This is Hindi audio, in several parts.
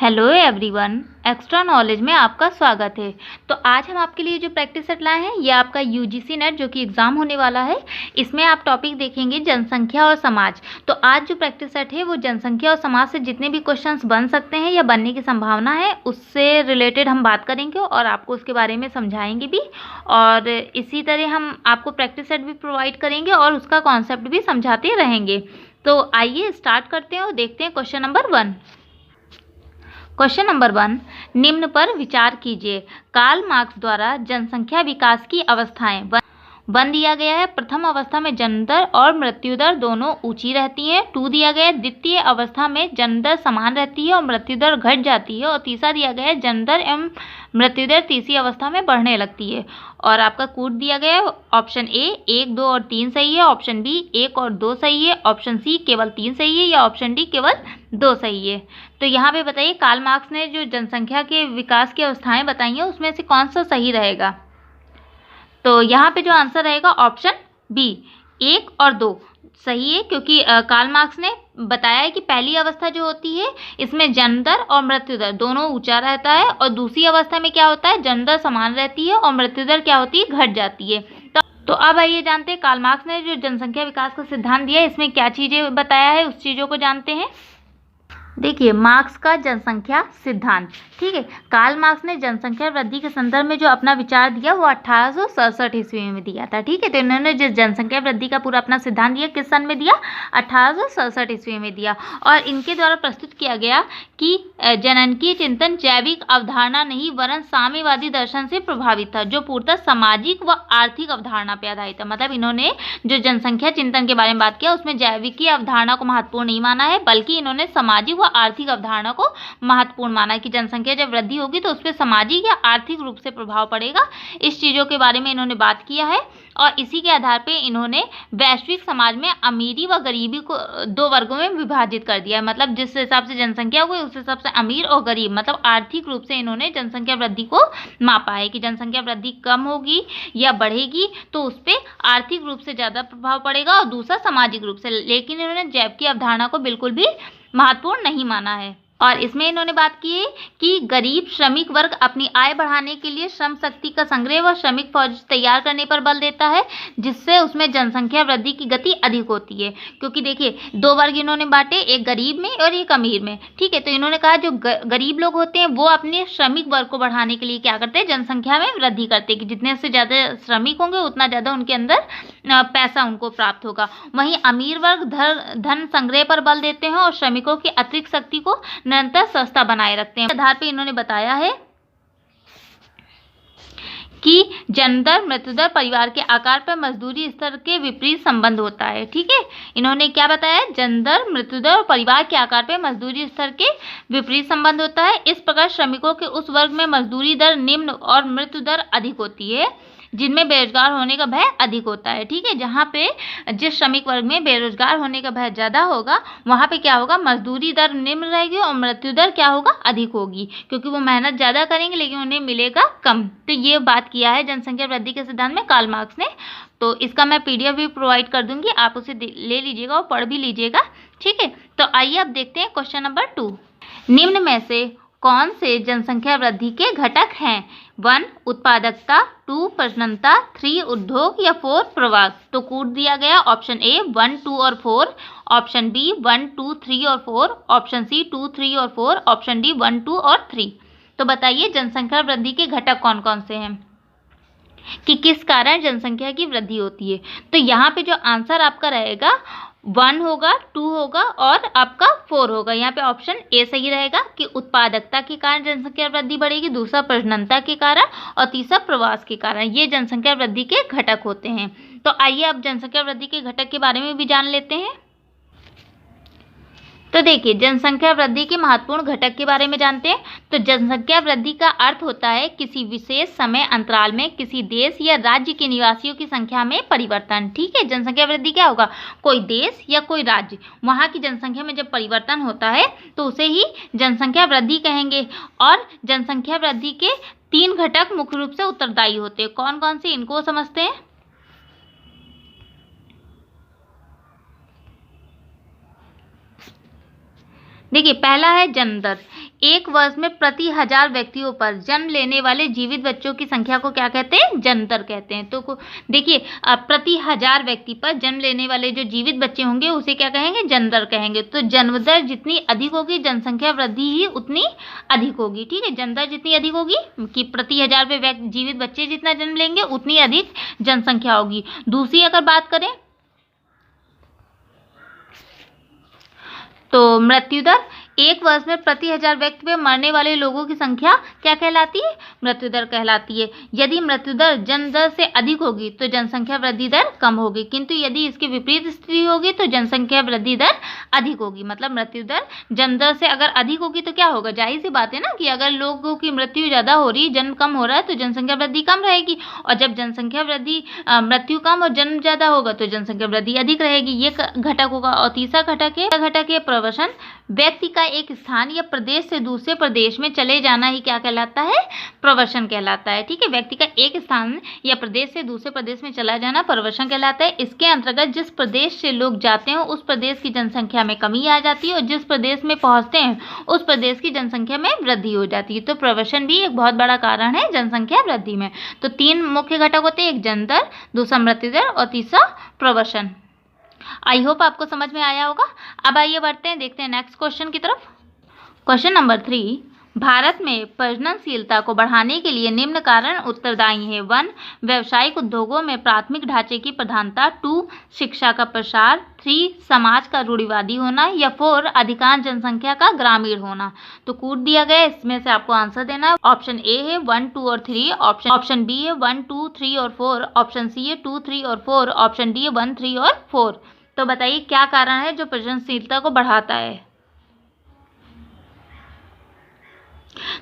हेलो एवरीवन, एक्स्ट्रा नॉलेज में आपका स्वागत है। तो आज हम आपके लिए जो प्रैक्टिस सेट लाए हैं ये आपका यूजीसी नेट जो कि एग्ज़ाम होने वाला है, इसमें आप टॉपिक देखेंगे जनसंख्या और समाज। तो आज जो प्रैक्टिस सेट है वो जनसंख्या और समाज से जितने भी क्वेश्चंस बन सकते हैं या बनने की संभावना है उससे रिलेटेड हम बात करेंगे और आपको उसके बारे में समझाएंगे भी। और इसी तरह हम आपको प्रैक्टिस सेट भी प्रोवाइड करेंगे और उसका कॉन्सेप्ट भी समझाते रहेंगे। तो आइए स्टार्ट करते हैं और देखते हैं क्वेश्चन नंबर 1। क्वेश्चन नंबर 1, निम्न पर विचार कीजिए। कार्ल मार्क्स द्वारा जनसंख्या विकास की अवस्थाएं वन दिया गया है। प्रथम अवस्था में जन्म दर और मृत्यु दर दोनों ऊंची रहती हैं। 2 दिया गया है द्वितीय अवस्था में जन्म दर समान रहती है और मृत्यु दर घट जाती है। और तीसरा दिया गया है जन्म दर एवं मृत्यु दर तीसरी अवस्था में बढ़ने लगती है। और आपका कोड दिया गया है ऑप्शन ए 1, 2 और 3 सही है, ऑप्शन बी 1 और 2 सही है, ऑप्शन सी केवल 3 सही है या ऑप्शन डी केवल 2 सही है। तो यहाँ पे बताइए कार्ल मार्क्स ने जो जनसंख्या के विकास की अवस्थाएं बताई हैं उसमें से कौन सा सही रहेगा। तो यहाँ पे जो आंसर रहेगा ऑप्शन बी 1 और 2 सही है, क्योंकि कार्ल मार्क्स ने बताया है कि पहली अवस्था जो होती है इसमें जन्म दर और मृत्यु दर दोनों ऊंचा रहता है और दूसरी अवस्था में क्या होता है जन्म दर समान रहती है और मृत्यु दर क्या होती है घट जाती है। तो अब आइए जानते हैं कार्ल मार्क्स ने जो जनसंख्या विकास का सिद्धांत दिया है इसमें क्या चीज़ें बताया है, उस चीज़ों को जानते हैं। देखिए मार्क्स का जनसंख्या सिद्धांत, ठीक है। कार्ल मार्क्स ने जनसंख्या वृद्धि के संदर्भ में जो अपना विचार दिया वो 1867 ईस्वी में दिया था, ठीक है। तो इन्होंने जो जनसंख्या वृद्धि का पूरा अपना सिद्धांत दिया किस सन में दिया, 1867 ईस्वी में दिया। और इनके द्वारा प्रस्तुत किया गया कि जननकीय चिंतन जैविक अवधारणा नहीं वरन साम्यवादी दर्शन से प्रभावित था, जो पूर्णतः सामाजिक व आर्थिक अवधारणा पर आधारित था। मतलब इन्होंने जो जनसंख्या चिंतन के बारे में बात किया उसमें जैविकी अवधारणा को महत्वपूर्ण नहीं माना है, बल्कि इन्होंने सामाजिक व आर्थिक अवधारणा को महत्वपूर्ण माना कि जनसंख्या जब वृद्धि होगी तो उस पर सामाजिक या आर्थिक रूप से प्रभाव पड़ेगा। इस चीज़ों के बारे में इन्होंने बात किया है और इसी के आधार पे इन्होंने वैश्विक समाज में अमीरी व गरीबी को 2 वर्गों में विभाजित कर दिया है। मतलब जिस हिसाब से जनसंख्या हुई उस हिसाब से अमीर और गरीब, मतलब आर्थिक रूप से इन्होंने जनसंख्या वृद्धि को मापा है कि जनसंख्या वृद्धि कम होगी या बढ़ेगी तो उस पर आर्थिक रूप से ज़्यादा प्रभाव पड़ेगा और दूसरा सामाजिक रूप से। लेकिन इन्होंने जैव की अवधारणा को बिल्कुल भी महत्वपूर्ण नहीं माना है। और इसमें इन्होंने बात की है कि गरीब श्रमिक वर्ग अपनी आय बढ़ाने के लिए श्रम शक्ति का संग्रह व श्रमिक फौज तैयार करने पर बल देता है, जिससे उसमें जनसंख्या वृद्धि की गति अधिक होती है। क्योंकि देखिए 2 वर्ग इन्होंने बांटे, एक गरीब में और एक अमीर में, ठीक है। तो इन्होंने कहा जो गरीब लोग होते हैं वो अपने श्रमिक वर्ग को बढ़ाने के लिए क्या करते हैं, जनसंख्या में वृद्धि करते हैं कि जितने से ज़्यादा श्रमिक होंगे उतना ज़्यादा उनके अंदर पैसा उनको प्राप्त होगा। वहीं अमीर वर्ग धन संग्रह पर बल देते हैं और श्रमिकों की अतिरिक्त शक्ति को निरंतर सस्ता बनाए रखते हैं। आधार पर इन्होंने बताया है कि जन्म दर मृत्यु दर परिवार के आकार पर मजदूरी स्तर के विपरीत संबंध होता है, ठीक है। इन्होंने क्या बताया, जन्म दर मृत्यु दर और परिवार के आकार पर मजदूरी स्तर के विपरीत संबंध होता है। इस प्रकार श्रमिकों के उस वर्ग में मजदूरी दर निम्न और मृत्यु दर अधिक होती है जिनमें बेरोजगार होने का भय अधिक होता है, ठीक है। जहाँ पे जिस श्रमिक वर्ग में बेरोजगार होने का भय ज़्यादा होगा वहाँ पे क्या होगा, मजदूरी दर निम्न रहेगी और मृत्यु दर क्या होगा, अधिक होगी, क्योंकि वो मेहनत ज़्यादा करेंगे लेकिन उन्हें मिलेगा कम। तो ये बात किया है जनसंख्या वृद्धि के सिद्धांत में कार्ल मार्क्स ने। तो इसका मैं PDF भी प्रोवाइड कर दूंगी, आप उसे ले लीजिएगा और पढ़ भी लीजिएगा, ठीक है। तो आइए अब देखते हैं क्वेश्चन नंबर 2। निम्न में से कौन से जनसंख्या वृद्धि के घटक हैं। 1 उत्पादकता, 2 प्रजननता, 3 उद्योग या 4 प्रवास। तो कोड दिया गया ऑप्शन ए 1, 2 और 4, ऑप्शन बी 1, 2, 3 और 4, ऑप्शन सी 2, 3 और 4, ऑप्शन डी 1, 2 और 3। तो बताइए जनसंख्या वृद्धि के घटक कौन कौन से हैं कि किस कारण जनसंख्या की वृद्धि होती है। तो यहाँ पे जो आंसर आपका रहेगा 1 होगा, 2 होगा और आपका 4 होगा। यहाँ पे ऑप्शन ए सही रहेगा कि उत्पादकता के कारण जनसंख्या वृद्धि बढ़ेगी, दूसरा प्रजननता के कारण और तीसरा प्रवास के कारण। ये जनसंख्या वृद्धि के घटक होते हैं। तो आइए अब जनसंख्या वृद्धि के घटक के बारे में भी जान लेते हैं। तो देखिए जनसंख्या वृद्धि के महत्वपूर्ण घटक के बारे में जानते हैं। तो जनसंख्या वृद्धि का अर्थ होता है किसी विशेष समय अंतराल में किसी देश या राज्य के निवासियों की संख्या में परिवर्तन, ठीक है। जनसंख्या वृद्धि क्या होगा, कोई देश या कोई राज्य वहाँ की जनसंख्या में जब परिवर्तन होता है तो उसे ही जनसंख्या वृद्धि कहेंगे। और जनसंख्या वृद्धि के 3 घटक मुख्य रूप से उत्तरदायी होते हैं। कौन कौन से, इनको समझते हैं। देखिए पहला है जन्म दर एक वर्ष में प्रति 1000 व्यक्तियों पर जन्म लेने वाले जीवित बच्चों की संख्या को क्या कहते हैं? जन्म दर कहते हैं। तो देखिए, प्रति 1000 व्यक्ति पर जन्म लेने वाले जो जीवित बच्चे होंगे उसे क्या कहेंगे? जन्म दर कहेंगे। तो जन्म दर जितनी अधिक होगी, जनसंख्या वृद्धि ही उतनी अधिक होगी। ठीक है, जन्म दर जितनी अधिक होगी कि प्रति 1000 पे जीवित बच्चे जितना जन्म लेंगे उतनी अधिक जनसंख्या होगी। दूसरी अगर बात करें तो मृत्यु दर, एक वर्ष में प्रति 1000 व्यक्ति पे मरने वाले लोगों की संख्या क्या कहलाती है? मृत्यु दर कहलाती है। यदि मृत्यु दर जन्म दर से अधिक होगी तो जनसंख्या वृद्धि दर कम होगी, किंतु यदि इसकी विपरीत स्थिति होगी तो जनसंख्या वृद्धि दर अधिक होगी। मतलब मृत्यु दर जन्म दर से अगर अधिक होगी तो क्या होगा? जाहिर सी बात है ना कि अगर लोगों की मृत्यु ज़्यादा हो रही, जन्म कम हो रहा है तो जनसंख्या वृद्धि कम रहेगी, और जब जनसंख्या वृद्धि मृत्यु कम और जन्म ज़्यादा होगा तो जनसंख्या वृद्धि अधिक रहेगी। ये घटक होगा। और तीसरा घटक है प्रवसन। व्यक्ति का एक स्थान या प्रदेश से दूसरे प्रदेश में चले जाना ही क्या कहलाता है? प्रवसन कहलाता है। ठीक है, व्यक्ति का एक स्थान या प्रदेश से दूसरे प्रदेश में चला जाना प्रवसन कहलाता है। इसके अंतर्गत जिस प्रदेश से लोग जाते हैं उस प्रदेश की जनसंख्या में कमी आ जाती है, और जिस प्रदेश में पहुंचते हैं उस प्रदेश की जनसंख्या में वृद्धि हो जाती है। तो प्रवसन भी एक बहुत बड़ा कारण है जनसंख्या वृद्धि में। तो 3 मुख्य घटक होते हैं, एक जन्म दर, दूसरा मृत्यु दर और तीसरा प्रवसन। आई होप आपको समझ में आया होगा। अब आइए बढ़ते हैं, देखते हैं नेक्स्ट क्वेश्चन की तरफ। क्वेश्चन नंबर 3, भारत में प्रजननशीलता को बढ़ाने के लिए निम्न कारण उत्तरदायी है। 1, व्यावसायिक उद्योगों में प्राथमिक ढांचे की प्रधानता। 2, शिक्षा का प्रसार। 3, समाज का रूढ़िवादी होना। या 4, अधिकांश जनसंख्या का ग्रामीण होना। तो कूट दिया गया, इसमें से आपको आंसर देना है। ऑप्शन ए है 1, 2 और 3। ऑप्शन बी है 1, 2, 3 और 4। ऑप्शन सी है 2, 3 और 4। ऑप्शन डी है 1, 3 और 4। तो बताइए क्या कारण है जो प्रजननशीलता को बढ़ाता है?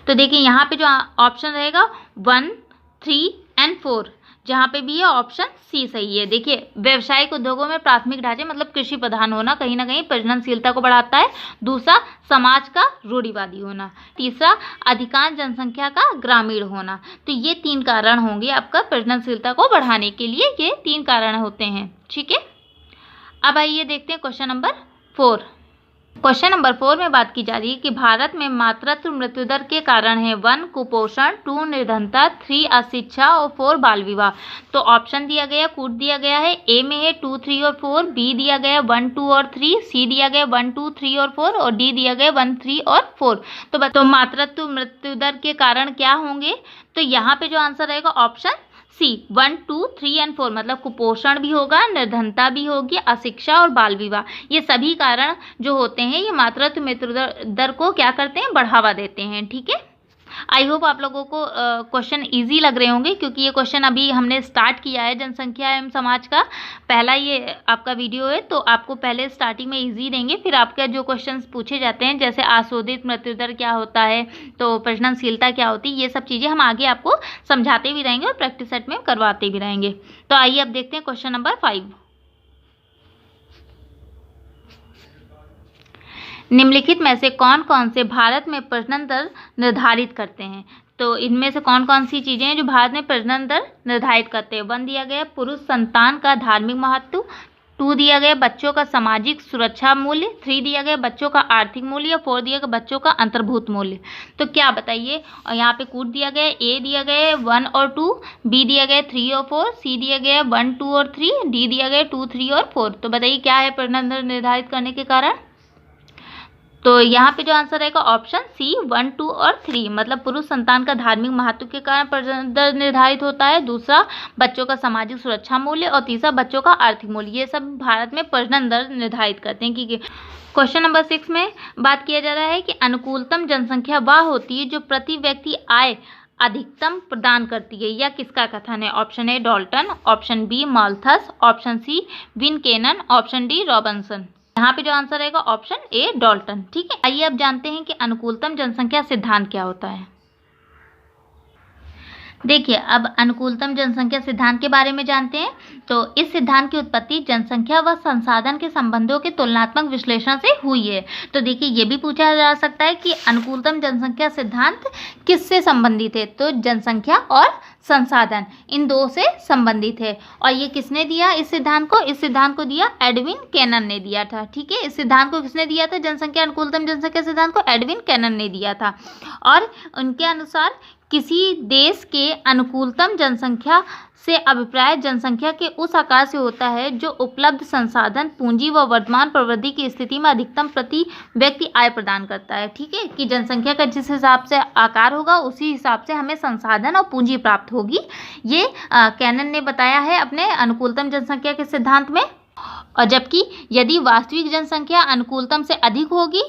तो देखिए यहाँ पे जो ऑप्शन रहेगा 1, 3 एंड 4, जहाँ पे भी है ऑप्शन सी सही है। देखिए, व्यावसायिक उद्योगों में प्राथमिक ढांचे मतलब कृषि प्रधान होना कहीं ना कहीं प्रजननशीलता को बढ़ाता है। दूसरा, समाज का रूढ़िवादी होना। तीसरा, अधिकांश जनसंख्या का ग्रामीण होना। तो ये 3 कारण होंगे आपका प्रजननशीलता को बढ़ाने के लिए। ये 3 कारण होते हैं। ठीक है, अब आइए देखते हैं क्वेश्चन नंबर 4। क्वेश्चन नंबर 4 में बात की जा रही है कि भारत में मातृत्व मृत्यु दर के कारण है। 1, कुपोषण। 2, निर्धनता। 3, अशिक्षा और 4, बाल विवाह। तो ऑप्शन दिया गया, कूट दिया गया है। ए में है 2, 3 और 4। बी दिया गया 1, 2 और 3। सी दिया गया 1, 2, 3 और 4। और डी दिया गया 1, 3 और 4। तो मातृत्व मृत्यु दर के कारण क्या होंगे? तो यहाँ पे जो आंसर रहेगा ऑप्शन सी, 1, 2, 3 एंड 4। मतलब कुपोषण भी होगा, निर्धनता भी होगी, अशिक्षा और बाल विवाह। ये सभी कारण जो होते हैं ये मातृत्व मृत्यु दर को क्या करते हैं? बढ़ावा देते हैं। ठीक है, आई होप आप लोगों को क्वेश्चन इजी लग रहे होंगे, क्योंकि ये क्वेश्चन अभी हमने स्टार्ट किया है जनसंख्या एवं समाज का पहला ये आपका वीडियो है। तो आपको पहले स्टार्टिंग में इजी देंगे, फिर आपके जो क्वेश्चंस पूछे जाते हैं जैसे आशोधित मृत्यु दर क्या होता है, तो प्रजननशीलता क्या होती है, ये सब चीज़ें हम आगे आपको समझाते भी रहेंगे और प्रैक्टिस सेट में करवाते भी रहेंगे। तो आइए अब देखते हैं क्वेश्चन नंबर 5। निम्नलिखित में से कौन कौन से भारत में प्रजनन दर निर्धारित करते हैं? तो इनमें से कौन कौन सी चीज़ें हैं जो भारत में प्रजनन दर निर्धारित करते हैं? 1 दिया गया पुरुष संतान का धार्मिक महत्व। 2 दिया गया बच्चों का सामाजिक सुरक्षा मूल्य। 3 दिया गया बच्चों का आर्थिक मूल्य। 4 दिया गया बच्चों का अंतर्भूत मूल्य। तो क्या बताइए? और यहाँ पे कूट दिया गया, ए दिया गया 1 और 2, बी दिया गया 3 और 4, सी दिया गया 1, 2 और 3, डी दिया गया 2, 3 और 4। तो बताइए क्या है प्रजनन दर निर्धारित करने के कारण? तो यहाँ पे जो आंसर रहेगा ऑप्शन सी, 1, 2 और 3। मतलब पुरुष संतान का धार्मिक महत्व के कारण प्रजनन दर निर्धारित होता है। दूसरा, बच्चों का सामाजिक सुरक्षा मूल्य। और तीसरा, बच्चों का आर्थिक मूल्य। ये सब भारत में प्रजनन दर निर्धारित करते हैं। क्योंकि क्वेश्चन नंबर 6 में बात किया जा रहा है कि अनुकूलतम जनसंख्या वह होती है जो प्रति व्यक्ति आय अधिकतम प्रदान करती है। या किसका कथन है? Option A Dalton, option B Malthus, option C विनकेनन, ऑप्शन डी रॉबिन्सन। यहाँ पे जो आंसर रहेगा ऑप्शन ए डॉल्टन। ठीक है, आइए अब जानते हैं कि अनुकूलतम जनसंख्या सिद्धांत क्या होता है। देखिए, अब अनुकूलतम जनसंख्या सिद्धांत के बारे में जानते हैं। तो इस सिद्धांत की उत्पत्ति जनसंख्या व संसाधन के संबंधों के तुलनात्मक विश्लेषण से हुई है। तो देखिए, ये भी पूछा जा सकता है कि अनुकूलतम जनसंख्या सिद्धांत किससे संबंधित है? तो जनसंख्या और संसाधन, इन दो से संबंधित है। और ये किसने दिया इस सिद्धांत को? इस सिद्धांत को दिया एडविन कैनन ने दिया था। ठीक है, इस सिद्धांत को किसने दिया था? जनसंख्या अनुकूलतम जनसंख्या सिद्धांत को एडविन कैनन ने दिया था। और उनके अनुसार किसी देश के अनुकूलतम जनसंख्या से अभिप्राय जनसंख्या के उस आकार से होता है जो उपलब्ध संसाधन, पूंजी व वर्तमान प्रवृत्ति की स्थिति में अधिकतम प्रति व्यक्ति आय प्रदान करता है। ठीक है, कि जनसंख्या का जिस हिसाब से आकार होगा उसी हिसाब से हमें संसाधन और पूंजी प्राप्त होगी। ये कैनन ने बताया है अपने अनुकूलतम जनसंख्या के सिद्धांत में। और जबकि यदि वास्तविक जनसंख्या अनुकूलतम से अधिक होगी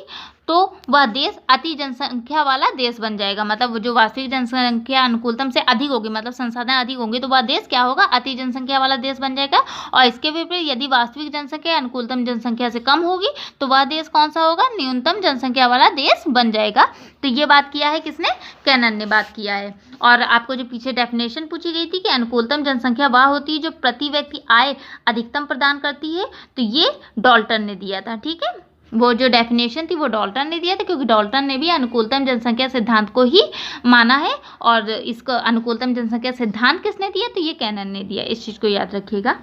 तो वह देश अति जनसंख्या वाला देश बन जाएगा। मतलब जो वास्तविक जनसंख्या अनुकूलतम से अधिक होगी, मतलब संसाधन अधिक होंगे, तो वह देश क्या होगा? अति जनसंख्या वाला देश बन जाएगा। और इसके विपरीत यदि वास्तविक जनसंख्या अनुकूलतम जनसंख्या से कम होगी तो वह देश कौन सा होगा? न्यूनतम जनसंख्या वाला देश बन जाएगा। तो ये बात किया है किसने? कैनन ने बात किया है। और आपको जो पीछे डेफिनेशन पूछी गई थी कि अनुकूलतम जनसंख्या वह होती है जो प्रति व्यक्ति आय अधिकतम प्रदान करती है, तो ये डाल्टन ने दिया था। ठीक है, वो जो डेफिनेशन थी वो डाल्टन ने दिया था, क्योंकि डाल्टन ने भी अनुकूलतम जनसंख्या सिद्धांत को ही माना है। और इसको अनुकूलतम जनसंख्या सिद्धांत किसने दिया? तो ये कैनन ने दिया। इस चीज़ को याद रखिएगा।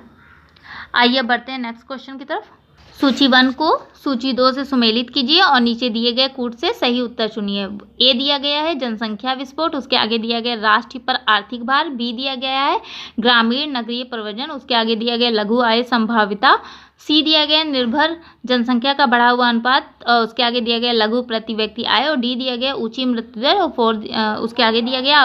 आइए बढ़ते हैं नेक्स्ट क्वेश्चन की तरफ। सूची 1 को सूची 2 से सुमेलित कीजिए और नीचे दिए गए कूट से सही उत्तर चुनिए। ए दिया गया है जनसंख्या विस्फोट, उसके आगे दिया गया राष्ट्र पर आर्थिक भार। बी दिया गया है ग्रामीण नगरीय प्रवृत्ति, उसके आगे दिया गया लघु आय संभाविता। सी दिया गया निर्भर जनसंख्या का बढ़ा हुआ अनुपात, और उसके आगे दिया गया लघु प्रति व्यक्ति आय। और डी दिया गया ऊंची मृत्यु दर। और उसके आगे दिया गया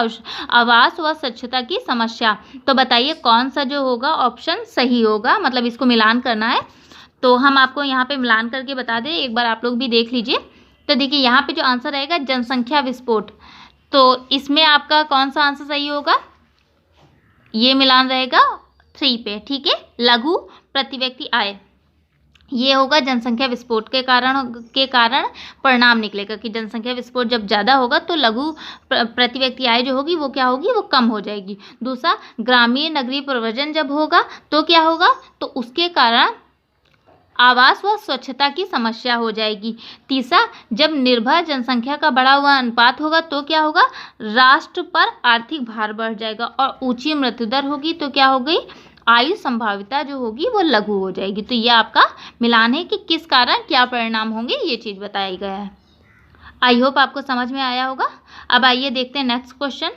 आवास व स्वच्छता की समस्या। तो बताइए कौन सा जो होगा ऑप्शन सही होगा? मतलब इसको मिलान करना है, तो हम आपको यहाँ पे मिलान करके बता दें, एक बार आप लोग भी देख लीजिए। तो देखिए यहाँ पे जो आंसर रहेगा जनसंख्या विस्फोट, तो इसमें आपका कौन सा आंसर सही होगा? ये मिलान रहेगा 3 पे। ठीक है, लघु प्रति व्यक्ति आय, ये होगा जनसंख्या विस्फोट के कारण परिणाम निकलेगा कि जनसंख्या विस्फोट जब ज़्यादा होगा तो लघु प्रति व्यक्ति आय जो होगी वो क्या होगी? वो कम हो जाएगी। दूसरा, ग्रामीण नगरीय प्रवृत्ति जब होगा तो क्या होगा? तो उसके कारण आवास व स्वच्छता की समस्या हो जाएगी। तीसरा, जब निर्भर जनसंख्या का बढ़ा हुआ अनुपात होगा तो क्या होगा? राष्ट्र पर आर्थिक भार बढ़ जाएगा। और ऊंची मृत्यु दर होगी तो क्या हो गई? आयु संभाविता जो होगी वो लघु हो जाएगी। तो ये आपका मिलान है कि किस कारण क्या परिणाम होंगे, ये चीज़ बताया गया है। आई होप आपको समझ में आया होगा। अब आइए देखते हैं नेक्स्ट क्वेश्चन।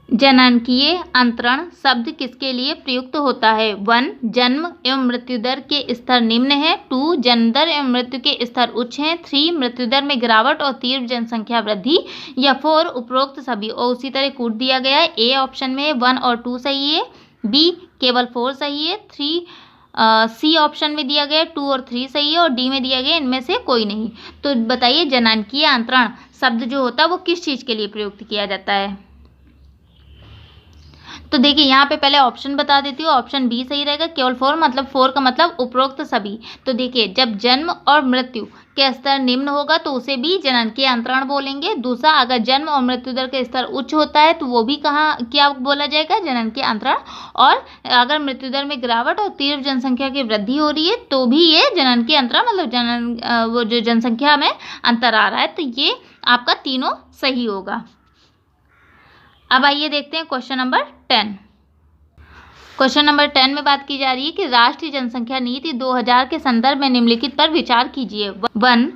जननांकीय अंतरण शब्द किसके लिए प्रयुक्त होता है? 1 जन्म एवं मृत्यु दर के स्तर निम्न है। 2 जन्म दर एवं मृत्यु के स्तर उच्च हैं। 3 मृत्यु दर में गिरावट और तीव्र जनसंख्या वृद्धि। या 4 उपरोक्त सभी। और उसी तरह कूट दिया गया है। ए ऑप्शन में 1 और 2 सही है। बी केवल 4 सही है। 3 सी ऑप्शन में दिया गया 2 और 3 सही है। और डी में दिया गया इनमें से कोई नहीं। तो बताइए जननांकीय अंतरण शब्द जो होता है वो किस चीज़ के लिए प्रयुक्त किया जाता है? तो देखिए यहाँ पे पहले ऑप्शन बता देती हूँ। ऑप्शन बी सही रहेगा, केवल 4, मतलब 4 का मतलब उपरोक्त सभी। तो देखिए जब जन्म और मृत्यु के स्तर निम्न होगा तो उसे भी जननांकीय अंतरण बोलेंगे। दूसरा, अगर जन्म और मृत्यु दर का स्तर उच्च होता है तो वो भी क्या बोला जाएगा? जननांकीय अंतरण। और अगर मृत्यु दर में गिरावट और तीव्र जनसंख्या की वृद्धि हो रही है तो भी ये जननांकीय अंतरण, मतलब वो जो जनसंख्या में अंतर आ रहा है, तो ये आपका तीनों सही होगा। अब आइए देखते हैं क्वेश्चन नंबर 10। क्वेश्चन नंबर 10 में बात की जा रही है कि राष्ट्रीय जनसंख्या नीति 2000 के संदर्भ में निम्नलिखित पर विचार कीजिए। 1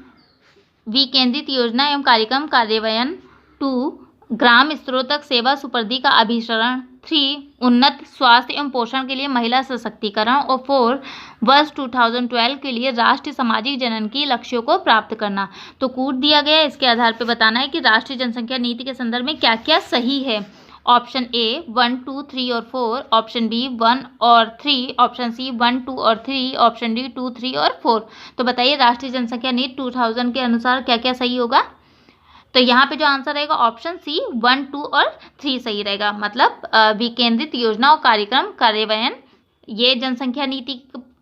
विकेंद्रित योजना एवं कार्यक्रम कार्यान्वयन। 2 ग्राम स्तरों तक सेवा सुपर्दी का अभिसरण। 3 उन्नत स्वास्थ्य एवं पोषण के लिए महिला सशक्तिकरण। और 4 वर्ष 2012 के लिए राष्ट्रीय सामाजिक जननांकीय लक्ष्यों को प्राप्त करना। तो कूट दिया गया है, इसके आधार पर बताना है कि राष्ट्रीय जनसंख्या नीति के संदर्भ में क्या क्या सही है। ऑप्शन ए 1, 2, 3 और 4। ऑप्शन बी 1 और 3। ऑप्शन सी 1, 2 और 3। ऑप्शन डी 2, 3 और 4। तो बताइए राष्ट्रीय जनसंख्या नीति 2000 के अनुसार क्या क्या सही होगा? तो यहाँ पे जो आंसर रहेगा ऑप्शन सी 1, 2 और 3 सही रहेगा। मतलब विकेंद्रित योजना और कार्यक्रम कार्यान्वयन ये जनसंख्या नीति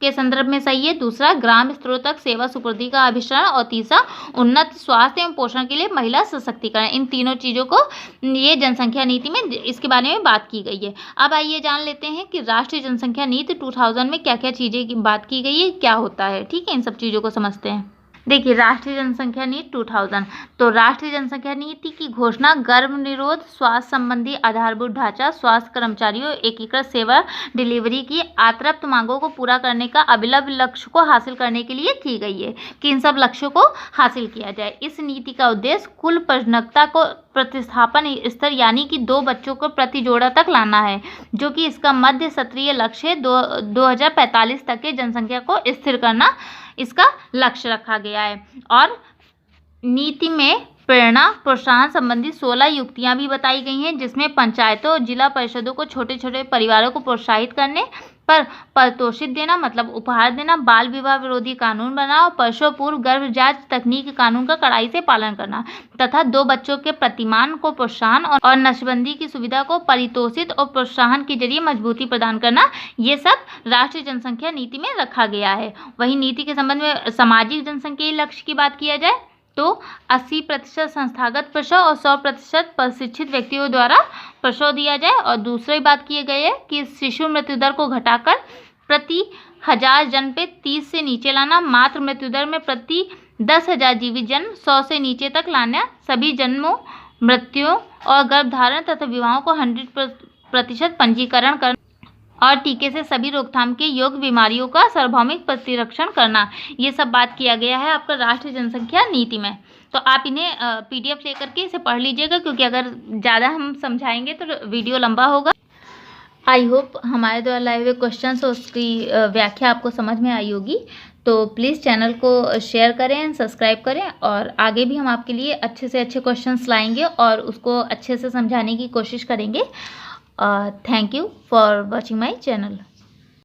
के संदर्भ में सही है। दूसरा, ग्राम स्तरों तक सेवा सुपुर्दी का अभिसरण। और तीसरा, उन्नत स्वास्थ्य एवं पोषण के लिए महिला सशक्तिकरण। इन तीनों चीज़ों को ये जनसंख्या नीति में इसके बारे में बात की गई है। अब आइए जान लेते हैं कि राष्ट्रीय जनसंख्या नीति 2000 में क्या क्या चीज़ें की बात की गई है, क्या होता है। ठीक है, इन सब चीज़ों को समझते हैं। देखिए, राष्ट्रीय जनसंख्या नीति 2000। तो राष्ट्रीय जनसंख्या नीति की घोषणा गर्भ निरोध, स्वास्थ्य संबंधी आधारभूत ढांचा, स्वास्थ्य कर्मचारियों, एकीकृत सेवा डिलीवरी की अतिरिक्त मांगों को पूरा करने का अभिलंब लक्ष्य को हासिल करने के लिए की गई है कि इन सब लक्ष्यों को हासिल किया जाए। इस नीति का उद्देश्य कुल प्रजनकता को प्रतिस्थापन स्तर यानी कि 2 बच्चों को प्रति जोड़ा तक लाना है, जो कि इसका मध्य सत्रीय लक्ष्य है। 2045 तक के जनसंख्या को स्थिर करना इसका लक्ष्य रखा गया है। और नीति में प्रेरणा प्रोत्साहन संबंधी 16 युक्तियां भी बताई गई हैं, जिसमें पंचायतों और जिला परिषदों को छोटे छोटे परिवारों को प्रोत्साहित करने पर पारितोषिक देना, मतलब उपहार देना, बाल विवाह विरोधी कानून बनाओ, प्रसव पूर्व गर्भ जांच तकनीक कानून का कड़ाई से पालन करना, तथा 2 बच्चों के प्रतिमान को प्रोत्साहन और नसबंदी की सुविधा को पारितोषित और प्रोत्साहन के जरिए मजबूती प्रदान करना, ये सब राष्ट्रीय जनसंख्या नीति में रखा गया है। वहीं नीति के संबंध में सामाजिक जनसंख्या लक्ष्य की बात किया जाए तो 80% संस्थागत प्रसव और 100% प्रशिक्षित व्यक्तियों द्वारा प्रसव दिया जाए। और दूसरी बात की गई है कि शिशु मृत्यु दर को घटाकर प्रति 1000 जन्म पे 30 से नीचे लाना, मातृ मृत्यु दर में प्रति 10,000 जीवित जन्म 100 से नीचे तक लाना, सभी जन्मों, मृत्युओं और गर्भधारण तथा विवाहों को 100% पंजीकरण करना और टीके से सभी रोकथाम के योग्य बीमारियों का सार्वभौमिक प्रतिरक्षण करना, ये सब बात किया गया है आपका राष्ट्रीय जनसंख्या नीति में। तो आप इन्हें PDF लेकर के इसे पढ़ लीजिएगा, क्योंकि अगर ज़्यादा हम समझाएंगे तो वीडियो लंबा होगा। आई होप हमारे द्वारा लाए हुए क्वेश्चंस और उसकी व्याख्या आपको समझ में आई होगी। तो प्लीज़ चैनल को शेयर करें, सब्सक्राइब करें, और आगे भी हम आपके लिए अच्छे से अच्छे क्वेश्चंस लाएंगे और उसको अच्छे से समझाने की कोशिश करेंगे। Thank you for watching my channel.